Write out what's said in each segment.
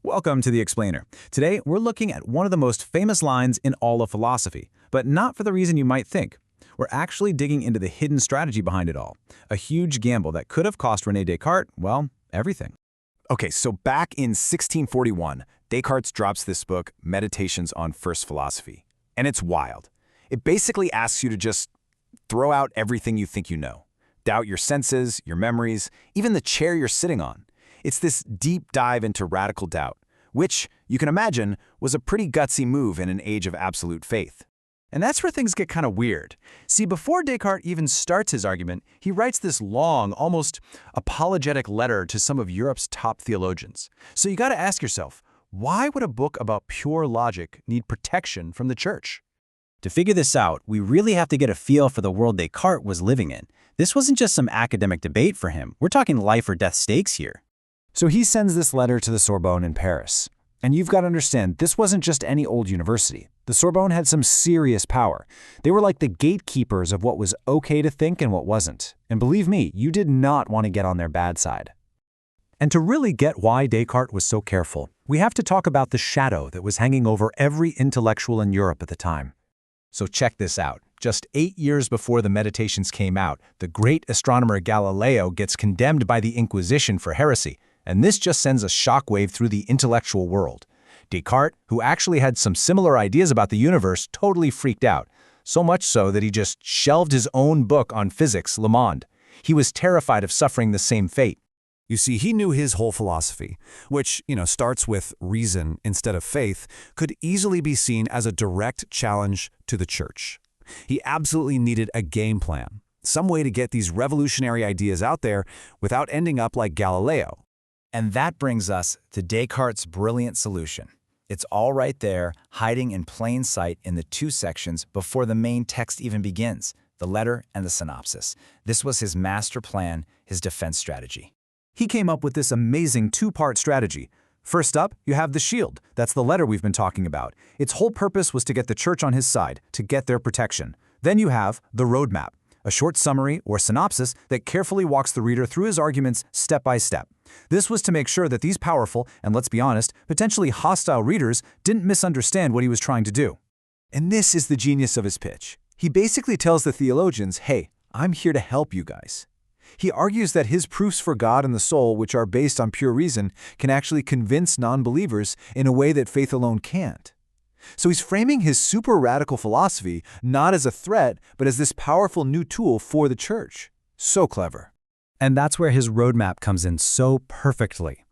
Welcome to The Explainer. Today, we're looking at one of the most famous lines in all of philosophy, but not for the reason you might think. We're actually digging into the hidden strategy behind it all, a huge gamble that could have cost René Descartes, well, everything. Okay, so back in 1641, Descartes drops this book, Meditations on First Philosophy. And it's wild. It basically asks you to just throw out everything you think you know. Doubt your senses, your memories, even the chair you're sitting on. It's this deep dive into radical doubt, which, you can imagine, was a pretty gutsy move in an age of absolute faith. And that's where things get kind of weird. See, before Descartes even starts his argument, he writes this long, almost apologetic letter to some of Europe's top theologians. So you got to ask yourself, why would a book about pure logic need protection from the church? To figure this out, we really have to get a feel for the world Descartes was living in. This wasn't just some academic debate for him. We're talking life or death stakes here. So he sends this letter to the Sorbonne in Paris. And you've got to understand, this wasn't just any old university. The Sorbonne had some serious power. They were like the gatekeepers of what was okay to think and what wasn't. And believe me, you did not want to get on their bad side. And to really get why Descartes was so careful, we have to talk about the shadow that was hanging over every intellectual in Europe at the time. So check this out. Just 8 years before the Meditations came out, the great astronomer Galileo gets condemned by the Inquisition for heresy. And this just sends a shockwave through the intellectual world. Descartes, who actually had some similar ideas about the universe, totally freaked out. So much so that he just shelved his own book on physics, Le Monde. He was terrified of suffering the same fate. You see, he knew his whole philosophy, which, starts with reason instead of faith, could easily be seen as a direct challenge to the church. He absolutely needed a game plan, some way to get these revolutionary ideas out there without ending up like Galileo. And that brings us to Descartes' brilliant solution. It's all right there, hiding in plain sight in the two sections before the main text even begins, the letter and the synopsis. This was his master plan, his defense strategy. He came up with this amazing two-part strategy. First up, you have the shield. That's the letter we've been talking about. Its whole purpose was to get the church on his side, to get their protection. Then you have the roadmap, a short summary or synopsis that carefully walks the reader through his arguments step by step. This was to make sure that these powerful, and let's be honest, potentially hostile readers didn't misunderstand what he was trying to do. And this is the genius of his pitch. He basically tells the theologians, hey, I'm here to help you guys. He argues that his proofs for God and the soul, which are based on pure reason, can actually convince non-believers in a way that faith alone can't. So he's framing his super radical philosophy not as a threat, but as this powerful new tool for the church. So clever. And that's where his roadmap comes in so perfectly.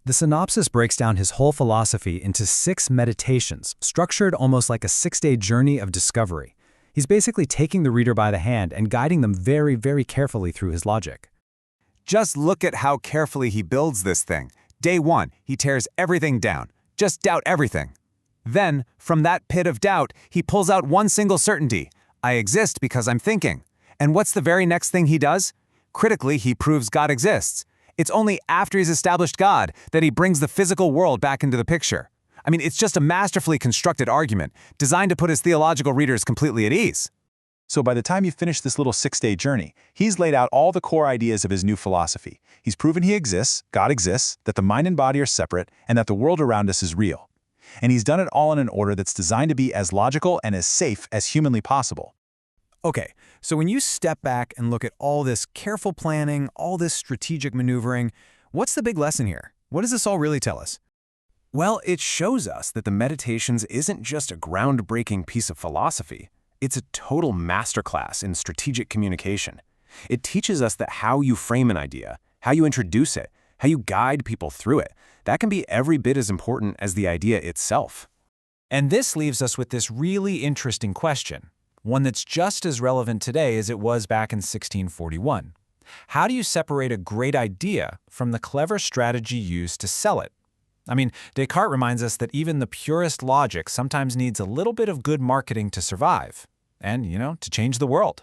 The synopsis breaks down his whole philosophy into 6 meditations, structured almost like a 6-day journey of discovery. He's basically taking the reader by the hand and guiding them very, very carefully through his logic. Just look at how carefully he builds this thing. Day 1, he tears everything down. Just doubt everything. Then, from that pit of doubt, he pulls out one single certainty. I exist because I'm thinking. And what's the very next thing he does? Critically, he proves God exists. It's only after he's established God that he brings the physical world back into the picture. I mean, it's just a masterfully constructed argument, designed to put his theological readers completely at ease. So by the time you finish this little 6-day journey, he's laid out all the core ideas of his new philosophy. He's proven he exists, God exists, that the mind and body are separate, and that the world around us is real. And he's done it all in an order that's designed to be as logical and as safe as humanly possible. Okay, so when you step back and look at all this careful planning, all this strategic maneuvering, what's the big lesson here? What does this all really tell us? Well, it shows us that the Meditations isn't just a groundbreaking piece of philosophy. It's a total masterclass in strategic communication. It teaches us that how you frame an idea, how you introduce it, how you guide people through it, that can be every bit as important as the idea itself. And this leaves us with this really interesting question, one that's just as relevant today as it was back in 1641. How do you separate a great idea from the clever strategy used to sell it? I mean, Descartes reminds us that even the purest logic sometimes needs a little bit of good marketing to survive and, to change the world.